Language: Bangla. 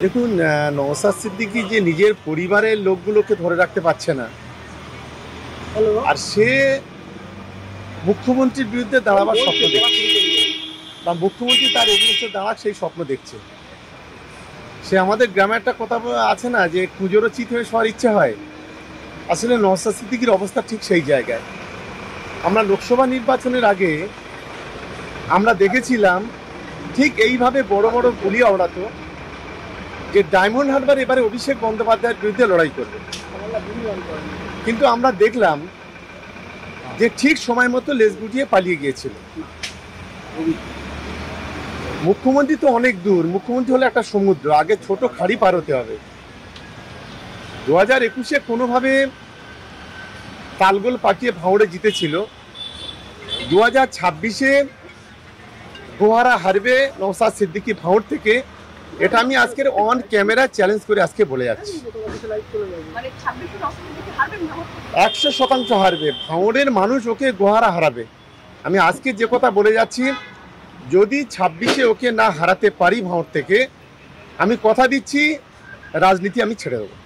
দেখুন, নওশাদ সিদ্দিকী যে নিজের পরিবারের লোকগুলোকে ধরে রাখতে পারছে না, আর সে মুখ্যমন্ত্রীর বিরুদ্ধে দাঁড়াবার স্বপ্ন দেখছে, বা মুখ্যমন্ত্রী তার এগেইনস্টে দাঁড়াক সেই স্বপ্ন দেখছে। সে আমাদের গ্রামে একটা কথা আছে না, যে কুজোরও চিত হয়ে সবার ইচ্ছে হয়। আসলে নওশাদ সিদ্দিকীর অবস্থা ঠিক সেই জায়গায়। আমরা লোকসভা নির্বাচনের আগে আমরা দেখেছিলাম ঠিক এইভাবে বড় বড় গুলি আওড়াতো যে ডায়মন্ড হারবার এবারে অভিষেক বন্দ্যোপাধ্যায়ের বিরুদ্ধে লড়াই করবে, কিন্তু আমরা দেখলাম যে ঠিক সময় মতো লেজ গুটিয়ে পালিয়ে গিয়েছিল। মুখ্যমন্ত্রী তো অনেক দূর, মুখ্যমন্ত্রী হলো একটা সমুদ্র, আগে ছোট খাড়ি পার হতে হবে। 2021-এ কোনোভাবে তালগোল পাঠিয়ে ভাঁড়ে জিতেছিল। 2026-এ গোহারা হারবে নওশাদ সিদ্দিকী ভাঁড় থেকে, এটা আমি আজকের অন ক্যামেরা চ্যালেঞ্জ করে আজকে বলে যাচ্ছি। 100% হারবে, ভাঁড়ের মানুষ ওকে গোহারা হারাবে। আমি আজকে যে কথা বলে যাচ্ছি, যদি 26-এ ওকে না হারাতে পারি ভাঁড় থেকে, আমি কথা দিচ্ছি রাজনীতি আমি ছেড়ে দেবো।